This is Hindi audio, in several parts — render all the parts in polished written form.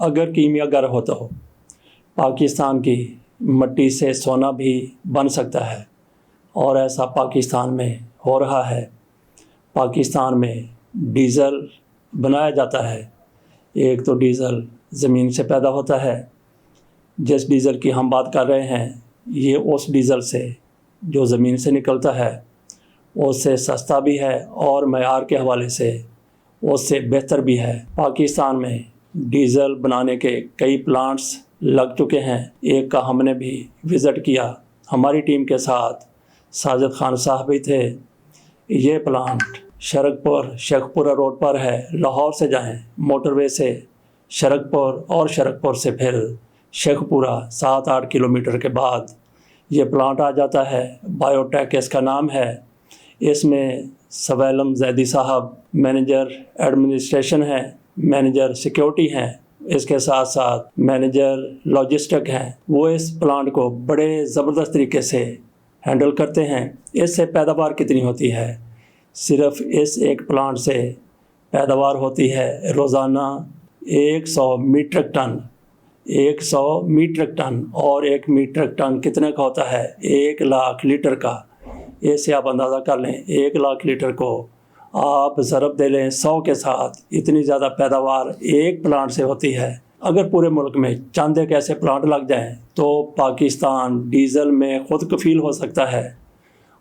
अगर कीमियागर हो तो पाकिस्तान की मिट्टी से सोना भी बन सकता है, और ऐसा पाकिस्तान में हो रहा है। पाकिस्तान में डीज़ल बनाया जाता है। एक तो डीज़ल ज़मीन से पैदा होता है। जिस डीज़ल की हम बात कर रहे हैं, ये उस डीज़ल से जो ज़मीन से निकलता है उससे सस्ता भी है और मयार के हवाले से उससे बेहतर भी है। पाकिस्तान में डीज़ल बनाने के कई प्लांट्स लग चुके हैं। एक का हमने भी विज़िट किया, हमारी टीम के साथ साजिद खान साहब भी थे। ये प्लांट शेखपुरा रोड पर है। लाहौर से जाएं मोटरवे से शरकपुर और शरकपुर से फिर शेखपुरा 7-8 किलोमीटर के बाद ये प्लांट आ जाता है। बायोटेक इसका नाम है। इसमें सवैलम जैदी साहब मैनेजर एडमिनिस्ट्रेशन हैं, मैनेजर सिक्योरिटी हैं, इसके साथ साथ मैनेजर लॉजिस्टिक हैं। वो इस प्लांट को बड़े ज़बरदस्त तरीके से हैंडल करते हैं। इससे पैदावार कितनी होती है? सिर्फ इस एक प्लांट से पैदावार होती है रोज़ाना 100 मीट्रिक टन। 100 मीट्रिक टन, और 1 मीट्रिक टन कितने का होता है? 1 लाख लीटर का। ऐसे आप अंदाज़ा कर लें, 1 लाख लीटर को आप ज़रब दे लें 100 के साथ, इतनी ज़्यादा पैदावार एक प्लांट से होती है। अगर पूरे मुल्क में चंद एक ऐसे प्लांट लग जाएं तो पाकिस्तान डीज़ल में खुद कफील हो सकता है।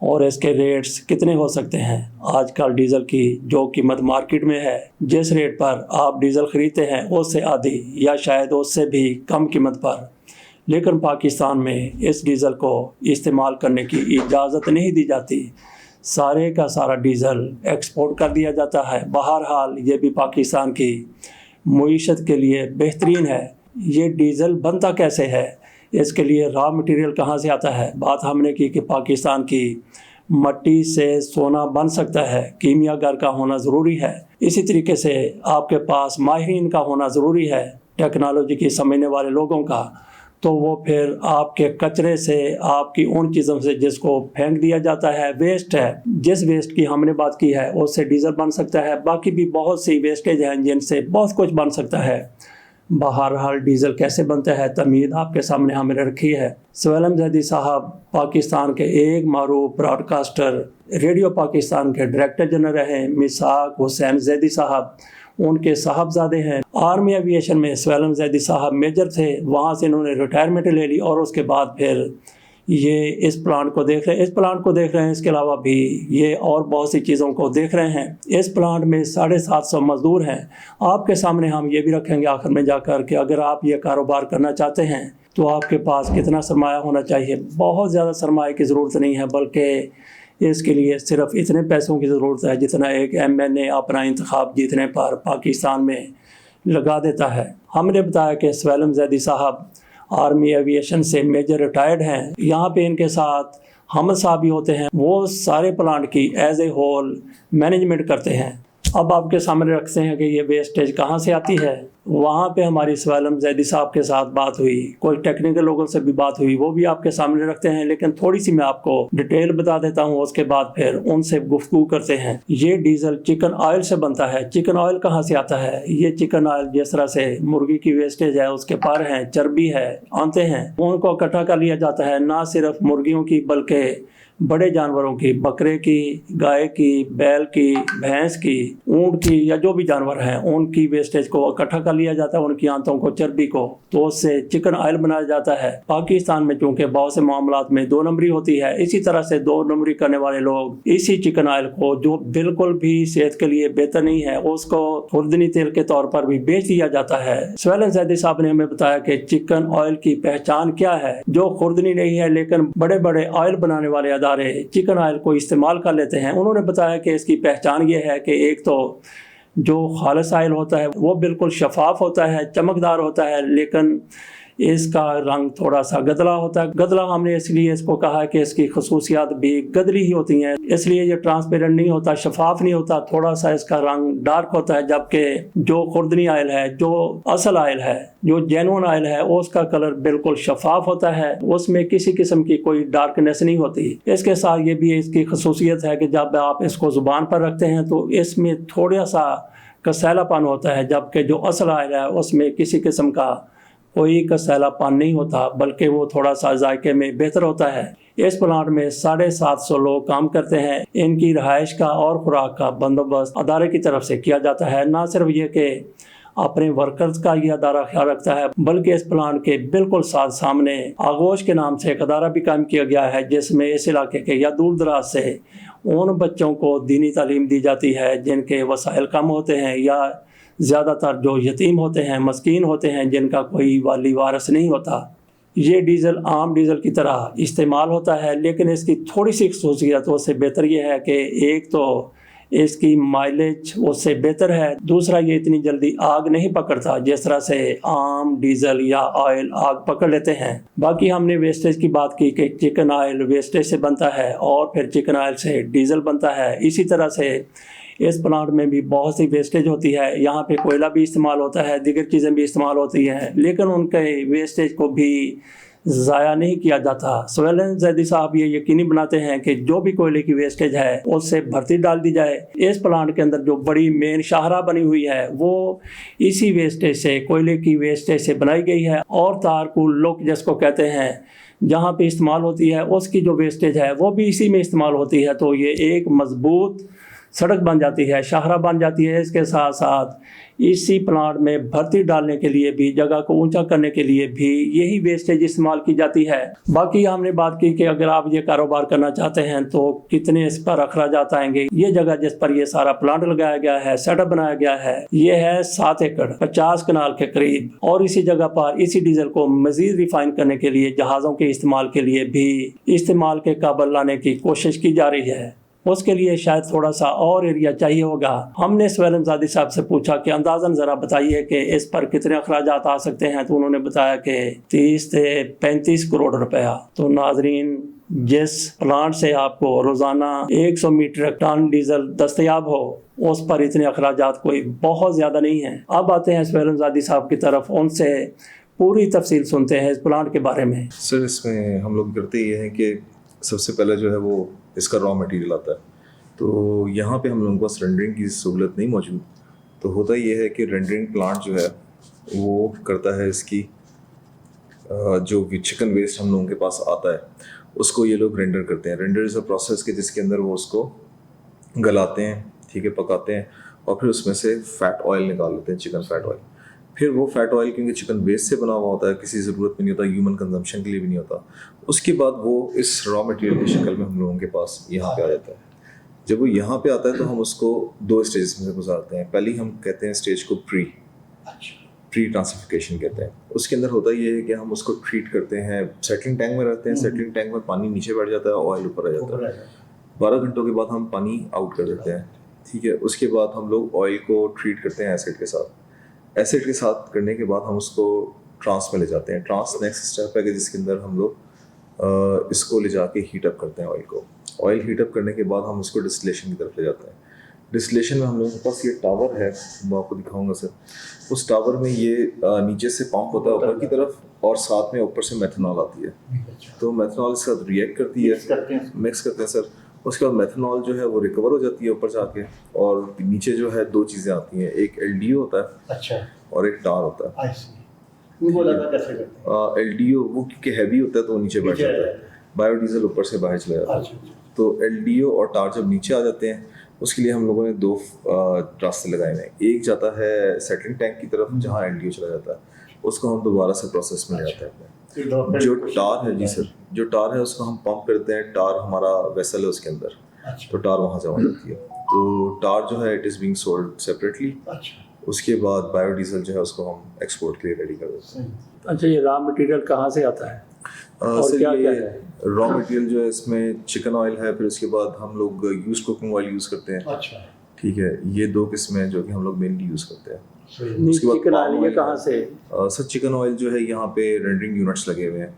और इसके रेट्स कितने हो सकते हैं? आजकल डीज़ल की जो कीमत मार्केट में है, जिस रेट पर आप डीज़ल ख़रीदते हैं उससे आधी या शायद उससे भी कम कीमत पर, लेकिन पाकिस्तान में इस डीज़ल को इस्तेमाल करने की इजाज़त नहीं दी जाती। सारे का सारा डीज़ल एक्सपोर्ट कर दिया जाता है। बहरहाल ये भी पाकिस्तान की मईशत के लिए बेहतरीन है। ये डीज़ल बनता कैसे है? इसके लिए रॉ मटेरियल कहाँ से आता है? बात हमने की कि पाकिस्तान की मिट्टी से सोना बन सकता है। कीमियागर का होना ज़रूरी है। इसी तरीके से आपके पास माहिरीन का होना ज़रूरी है, टेक्नोलॉजी की समझने वाले लोगों का। तो वो फिर आपके कचरे से, आपकी उन चीज़ों से जिसको फेंक दिया जाता है, वेस्ट है, जिस वेस्ट की हमने बात की है उससे डीज़ल बन सकता है। बाकी भी बहुत सी वेस्टेज हैं जिनसे बहुत कुछ बन सकता है। बहरहाल डीज़ल कैसे बनता है तमीद आपके सामने हमने रखी है। सवैलम जैदी साहब पाकिस्तान के एक मारूफ ब्रॉडकास्टर, रेडियो पाकिस्तान के डायरेक्टर जनरल हैं। मिसाक हुसैन जैदी साहब उनके साहबजादे हैं। आर्मी एविएशन में सवैलम जैदी साहब मेजर थे, वहाँ से इन्होंने रिटायरमेंट ले ली और उसके बाद फिर ये इस प्लांट को देख रहे हैं। इसके अलावा भी ये और बहुत सी चीज़ों को देख रहे हैं। इस प्लांट में 750 मज़दूर हैं। आपके सामने हम ये भी रखेंगे आखिर में जाकर कि अगर आप ये कारोबार करना चाहते हैं तो आपके पास कितना सरमाया होना चाहिए। बहुत ज़्यादा सरमाए की ज़रूरत नहीं है, बल्कि इसके लिए सिर्फ इतने पैसों की ज़रूरत है जितना एक MNA अपना इंतखाब जीतने पर पाकिस्तान में लगा देता है। हमने बताया कि सवैलम जैदी साहब आर्मी एविएशन से मेजर रिटायर्ड हैं। यहाँ पे इनके साथ हमद साहब भी होते हैं। वो सारे प्लांट की एज ए होल मैनेजमेंट करते हैं। अब आपके सामने रखते हैं कि ये वेस्टेज कहाँ से आती है। वहाँ पे हमारी सवैलम जैदी साहब के साथ बात हुई, कोई टेक्निकल लोगों से भी बात हुई, वो भी आपके सामने रखते हैं, लेकिन थोड़ी सी मैं आपको डिटेल बता देता हूँ, उसके बाद फिर उनसे गुफ्तगू करते हैं। ये डीज़ल चिकन ऑयल से बनता है। चिकन ऑयल कहाँ से आता है? ये चिकन ऑयल जिस तरह से मुर्गी की वेस्टेज है, उसके पर हैं, चर्बी है, आंते हैं, उनको इकट्ठा कर लिया जाता है। ना सिर्फ मुर्गियों की बल्कि बड़े जानवरों की, बकरे की, गाय की, बैल की, भैंस की, ऊँट की, या जो भी जानवर हैं उनकी वेस्टेज को इकट्ठा कर लिया जाता है, उनकी आंतों को, चर्बी को, तो उससे चिकन ऑयल बनाया जाता है। पाकिस्तान में चूँकि बहुत से मामलात में 2 नंबरी होती है, इसी तरह से 2 नंबरी करने वाले लोग इसी चिकन ऑयल को, जो बिल्कुल भी सेहत के लिए बेहतर नहीं है, उसको खुर्दनी तेल के तौर पर भी बेच दिया जाता है। सवैलम जैदी साहब ने हमें बताया कि चिकन ऑयल की पहचान क्या है, जो खुर्दनी नहीं है लेकिन बड़े बड़े ऑयल बनाने वाले चिकन ऑयल को इस्तेमाल कर लेते हैं। उन्होंने बताया कि इसकी पहचान ये है कि एक तो जो खालिस ऑयल होता है वो बिल्कुल शफाफ होता है, चमकदार होता है, लेकिन इसका रंग थोड़ा सा गदला होता है। गदला हमने इसलिए इसको कहा है कि इसकी खसूसियात भी गदली ही होती हैं, इसलिए ये ट्रांसपेरेंट नहीं होता, शफाफ नहीं होता, थोड़ा सा इसका रंग डार्क होता है। जबकि जो खुर्दनी ऑयल है, जो असल ऑयल है, जो जेन्युइन ऑयल है, उसका कलर बिल्कुल शफाफ होता है, उसमें किसी किस्म की कोई डार्कनेस नहीं होती। इसके साथ ये भी इसकी खसूसियत है कि जब आप इसको ज़ुबान पर रखते हैं तो इसमें थोड़ा सा कसैलापन होता है, जबकि जो असल ऑयल है उसमें किसी किस्म का कोई कसैलापन नहीं होता, बल्कि वो थोड़ा सा जायके में बेहतर होता है। इस प्लांट में 750 लोग काम करते हैं। इनकी रहाइश का और खुराक का बंदोबस्त अदारे की तरफ से किया जाता है। ना सिर्फ ये कि अपने वर्कर्स का ये अदारा ख्याल रखता है, बल्कि इस प्लांट के बिल्कुल सामने आगोश के नाम से एक अदारा भी कायम किया गया है, जिसमें इस इलाके के या दूर दराज से उन बच्चों को दीनी तालीम दी जाती है जिनके वसाइल कम होते हैं, या ज़्यादातर जो यतीम होते हैं, मस्कीन होते हैं, जिनका कोई वाली वारिस नहीं होता। ये डीज़ल आम डीज़ल की तरह इस्तेमाल होता है, लेकिन इसकी थोड़ी सी खसूसियतों से बेहतर ये है कि एक तो इसकी माइलेज उससे बेहतर है, दूसरा ये इतनी जल्दी आग नहीं पकड़ता जिस तरह से आम डीजल या ऑयल आग पकड़ लेते हैं। बाकी हमने वेस्टेज की बात की कि चिकन ऑयल वेस्टेज से बनता है और फिर चिकन ऑयल से डीजल बनता है। इसी तरह से इस प्लांट में भी बहुत सी वेस्टेज होती है। यहाँ पे कोयला भी इस्तेमाल होता है, दीगर चीज़ें भी इस्तेमाल होती हैं, लेकिन उनके वेस्टेज को भी ज़ाया नहीं किया जाता। सोहेल जैदी साहब ये यकीनी बनाते हैं कि जो भी कोयले की वेस्टेज है उससे भर्ती डाल दी जाए। इस प्लांट के अंदर जो बड़ी मेन शाहरा बनी हुई है वो इसी वेस्टेज से, कोयले की वेस्टेज से बनाई गई है। और तारकुल लुक जिसको कहते हैं, जहाँ पे इस्तेमाल होती है, उसकी जो वेस्टेज है वो भी इसी में इस्तेमाल होती है। तो ये एक मजबूत सड़क बन जाती है, शाहरा बन जाती है। इसके साथ साथ इसी प्लांट में भर्ती डालने के लिए भी, जगह को ऊंचा करने के लिए भी यही वेस्टेज इस्तेमाल की जाती है। बाकी हमने बात की कि अगर आप ये कारोबार करना चाहते हैं तो कितने इस पर अखराजात आएंगे। ये जगह जिस पर ये सारा प्लांट लगाया गया है, सेटअप बनाया गया है, ये है 7 एकड़ 50 कनाल के करीब। और इसी जगह पर इसी डीजल को मजीद रिफाइन करने के लिए, जहाज़ों के इस्तेमाल के लिए भी इस्तेमाल के काबिल लाने की कोशिश की जा रही है। उसके लिए शायद थोड़ा सा और एरिया चाहिए होगा। हमने सोहेल ज़ादी साहब से पूछा कि अंदाज़न ज़रा बताइए कि इस पर कितने अखराजात आ सकते हैं, तो उन्होंने बताया कि 30 से 35 करोड़ रुपया। तो नाजरीन, जिस प्लांट से आपको रोज़ाना 100 मीट्रिक टन डीजल दस्तयाब हो, उस पर इतने अखराजात कोई बहुत ज़्यादा नहीं है। अब आते हैं सोहेल ज़ादी साहब की तरफ, उनसे पूरी तफसील सुनते हैं इस प्लांट के बारे में। सर, इसमें हम लोग करते ये हैं कि सबसे पहले जो है वो इसका रॉ मटेरियल आता है। तो यहाँ पे हम लोगों के पास रेंडरिंग की सहूलत नहीं मौजूद। तो होता ये है कि रेंडरिंग प्लांट जो है वो करता है इसकी जो चिकन वेस्ट हम लोगों के पास आता है उसको ये लोग रेंडर करते हैं। रेंडर इज़ अ प्रोसेस के जिसके अंदर वो उसको गलाते हैं, ठीक है, पकाते हैं, और फिर उसमें से फ़ैट ऑयल निकाल लेते हैं, चिकन फ़ैट ऑयल। फिर वो फ़ैट ऑयल क्योंकि चिकन वेस्ट से बना हुआ होता है, किसी ज़रूरत में नहीं होता, ह्यूमन कंजम्पशन के लिए भी नहीं होता, उसके बाद वो इस रॉ मटेरियल की शक्ल में हम लोगों के पास यहाँ पे आ जाता है। जब वो यहाँ पे आता है तो हम उसको 2 स्टेज में से गुजारते हैं। पहली हम कहते हैं स्टेज को प्री ट्रांसफिकेशन कहते हैं। उसके अंदर होता ये है कि हम उसको ट्रीट करते हैं, सेटलिंग टैंक में रखते हैं। सेटलिंग टैंक में पानी नीचे बैठ जाता है, ऑयल ऊपर आ जाता है। 12 घंटों के बाद हम पानी आउट कर देते हैं, ठीक है। उसके बाद हम लोग ऑयल को ट्रीट करते हैं एसिड के साथ। एसिड के साथ करने के बाद हम उसको ट्रांस में ले जाते हैं। ट्रांस नेक्स्ट स्टेप है कि जिसके अंदर हम लोग इसको ले जाके हीटअप करते हैं ऑयल को। ऑयल हीटअप करने के बाद हम उसको डिस्टिलेशन की तरफ ले जाते हैं। डिस्टिलेशन में हम लोगों के पास ये टावर है, मैं आपको दिखाऊंगा सर। उस टावर में ये नीचे से पंप होता है ऊपर की तरफ, और साथ में ऊपर से मेथनॉल आती है। तो मेथनॉल के साथ रिएक्ट करती है, मिक्स करते हैं सर। उसके बाद मेथनॉल जो है वो रिकवर हो जाती है ऊपर जाके, और नीचे जो है 2 चीज़ें आती हैं, एक LDO होता है, अच्छा, और एक टार होता है। LDO वो क्योंकि हैवी होता है तो वो नीचे बैठ जाता है, बायोडीजल ऊपर से बाहर चला जाता है। तो LDO और टार जब नीचे आ जाते हैं उसके लिए हम लोगों ने 2 रास्ते लगाए हैं। एक जाता है सेटलिंग टैंक की तरफ जहाँ LDO चला जाता है, उसको हम दोबारा से प्रोसेस में ले जाते हैं। जो टार है, जी सर, जो टार है उसको हम पंप करते हैं। टार हमारा वेसल है उसके अंदर, तो टार वहाँ जमा जाती है। तो टार जो है it is being sold separately. उसके बाद बायोडीजल जो है उसको हम एक्सपोर्ट के लिए रेडी कर देते हैं। अच्छा, ये रॉ मटेरियल कहाँ से आता है? सर, ये रॉ मटेरियल जो है इसमें चिकन ऑयल है, फिर उसके बाद हम लोग यूज्ड कुकिंग ऑयल यूज़ करते हैं। अच्छा, ठीक है। ये 2 किस्में हैं जो कि हम लोग मेनली यूज़ करते हैं। उसके बाद चिकन ऑयल ये कहाँ से? सर, चिकन ऑयल जो है यहाँ पे रेंडरिंग यूनिट्स लगे हुए हैं,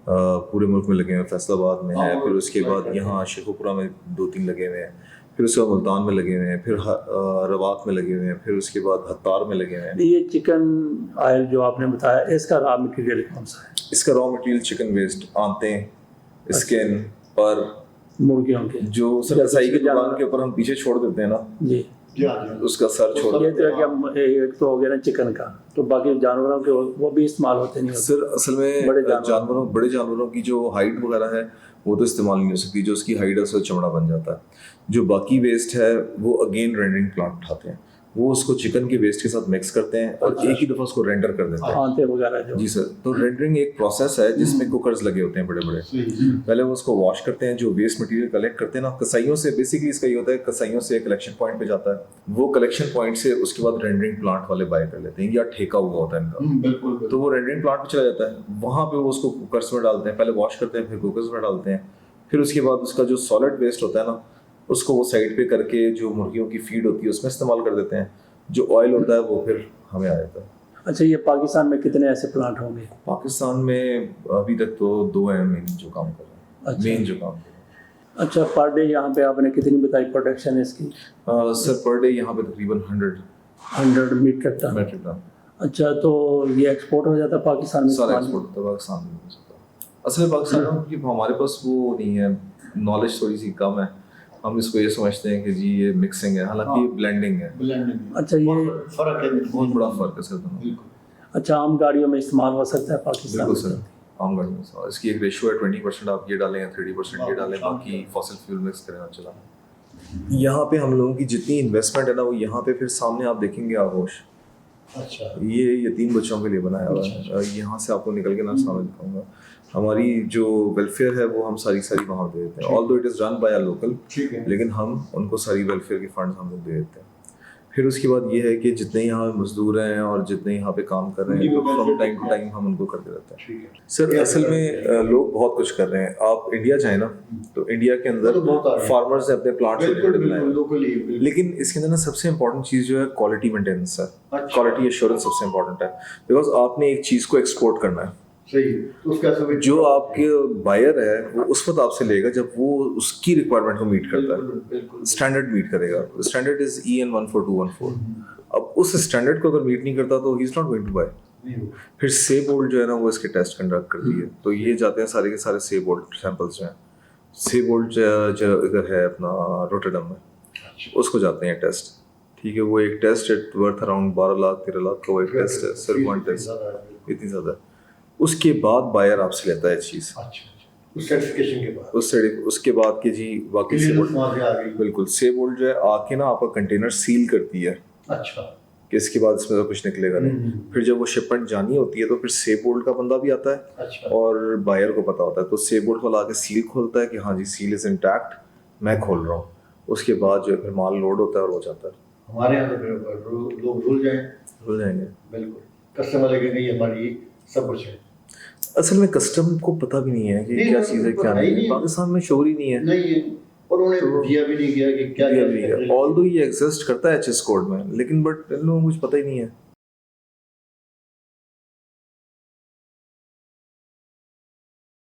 पूरे मुल्क में लगे हुए हैं। फैसलाबाद में है, फिर उसके बाद यहाँ शेखुपुरा में 2-3 लगे हुए हैं, फिर उसके बाद मुल्तान में लगे हुए हैं, फिर रवात में लगे हुए हैं, फिर उसके बाद हत्तार में लगे हुए हैं। ये चिकन ऑयल जो आपने बताया, इसका रॉ मटेरियल कौन सा है? इसका रॉ मटेरियल चिकन वेस्ट, आंतें, स्किन, पर, मुर्गियों के, जो सर कसाई की दुकान के ऊपर हम पीछे छोड़ देते हैं ना जी, जी हाँ, जी हाँ। उसका सर छोड़ ये तो है कि हम एक तो हो गया ना चिकन का, तो बाकी जानवरों के वो भी इस्तेमाल होते नहीं होते। सर असल में बड़े जानवरों की जो हाइट वगैरह है वो तो इस्तेमाल नहीं हो सकती, जो उसकी हाइट है उसका चमड़ा बन जाता है। जो बाकी वेस्ट है वो अगेन रेंडरिंग प्लांट उठाते हैं, वो उसको चिकन के वेस्ट के साथ मिक्स करते हैं और एक ही दफ़ा उसको रेंडर कर देते हैं। आंते वगैरह जो। जी सर, तो रेंडरिंग एक प्रोसेस है जिसमें कुकर्स लगे होते हैं बड़े बड़े। पहले वो उसको वॉश करते हैं, जो वेस्ट मटेरियल कलेक्ट करते हैं ना कसाइयों से, बेसिकली इसका ये होता है कसाइयों से कलेक्शन पॉइंट पे जाता है, वो कलेक्शन पॉइंट से उसके बाद रेंडरिंग प्लांट वाले बाय कर लेते हैं या ठेका हुआ होता है इनका। बिल्कुल। तो वो रेंडरिंग प्लांट पे चला जाता है, वहाँ पे वो उसको कुकर्स में डालते हैं, पहले वॉश करते हैं फिर कुकर्स में डालते हैं, फिर उसके बाद उसका जो सॉलिड वेस्ट होता है ना उसको वो साइड पे करके जो मुर्गियों की फीड होती है उसमें इस्तेमाल कर देते हैं, जो ऑयल होता है वो फिर हमें आ जाता है। अच्छा, ये पाकिस्तान में कितने ऐसे प्लांट होंगे? पाकिस्तान में अभी तक तो 2 हैं मेन जो काम कर रहे हैं। अच्छा। मेन जो काम कर रहे हैं। अच्छा, पर डे यहाँ पे आपने कितनी बताई प्रोडक्शन है इसकी? सर पर डे यहाँ पे तकरीबन 100 मीट्रिक टन। Metric ton. अच्छा, तो ये एक्सपोर्ट हो जाता है पाकिस्तान में? सारा एक्सपोर्ट होता है पाकिस्तान में हो सकता है। असल में पाकिस्तान में कि हमारे पास वो नहीं है, नॉलेज थोड़ी सी कम है, हम इसको ये समझते हैं कि जी ये मिक्सिंग है, हालांकि ये ब्लेंडिंग है। अच्छा, ये फर्क है, बहुत बड़ा फर्क है सर दोनों। अच्छा, आम गाड़ियों में इस्तेमाल हो सकता है पाकिस्तान बिल्कुल में? सर, आम गाड़ी में इसकी एक रेशियो है 20% आप ये डालें, 30% ये डालें, बाकी फॉसिल फ्यूल मिक्स करें और चला। यहाँ पे हम लोगों की जितनी इन्वेस्टमेंट है ना वो यहाँ पे फिर सामने आप देखेंगे आगोश। अच्छा। ये यतीम बच्चों के लिए बनाया हुआ है। यहाँ से आपको निकल के ना सामने दिखाऊंगा। हमारी जो वेलफेयर है वो हम सारी वहाँ दे देते हैं, although it is run by a local, लेकिन हम उनको सारी वेलफेयर के फंड्स हम लोग दे देते हैं। फिर उसके बाद ये है कि जितने यहाँ मजदूर हैं और जितने यहाँ पे काम कर रहे हैं तो फ्रॉम टाइम टू टाइम हम उनको करते रहते हैं। सर असल में लोग बहुत कुछ कर रहे हैं। आप इंडिया जाए ना तो इंडिया के अंदर फार्मर्स ने अपने प्लांट्स बनाए, लेकिन इसके अंदर ना सबसे इम्पोर्टेंट चीज़ जो है क्वालिटी मेंटेनेंस है। क्वालिटी एश्योरेंस सबसे इम्पोर्टेंट है, बिकॉज आपने एक चीज़ को एक्सपोर्ट करना है। सही, तो उसका जो आपके बायर है वो उस वक्त आपसे लेगा जब वो उसकी रिक्वायरमेंट को मीट करता है, स्टैंडर्ड मीट करेगा। Standard is EN 14214। अब उस स्टैंडर्ड को अगर मीट नहीं करता तो he is not going to buy. फिर सेबोल्ड जो है ना वो इसके टेस्ट कंडक्ट करती है, तो ये जाते हैं सारे के सारे सेबोल्ड सैंपल्स जो हैं, सेबोल्ड जो इधर है अपना रोटरडम में, उसको जाते हैं टेस्ट। ठीक है, वो एक टेस्ट है वर्थ अराउंड 12 लाख 13 लाख का वो एक टेस्ट है, सिर्फ वन टेस्ट, इतनी ज़्यादा। उसके बाद बायर आपसे लेता है चीज़। उस सर्टिफिकेशन के बाद उसके बाद कि जी बाकी सेबोल्ड, बिल्कुल सेबोल्ड जो है आके ना आपका कंटेनर सील करती है। अच्छा। कि इसके बाद इसमें तो कुछ निकलेगा नहीं। फिर जब वो शिपमेंट जानी होती है तो फिर सेबोल्ड का बंदा भी आता है। अच्छा। और बायर को पता होता है, तो सेबोल्ड वाला आके सील खोलता है कि हाँ जी सील इज इंटैक्ट, मैं खोल रहा हूँ। उसके बाद जो है फिर माल लोड होता है और वो जाता है। हमारे यहाँ तो लोग भूल जाएंगे बिल्कुल, कस्टमर लगेगा ये हमारी सब कुछ है। असल में कस्टम को पता भी नहीं है कि क्या चीज़ है क्या नहीं। पाकिस्तान में शोर ही नहीं है, और उन्हें दिया भी नहीं गया कि क्या ऑल्दो ये एग्जिस्ट करता है HS कोड में, लेकिन बट इन लोगों को कुछ पता ही नहीं है।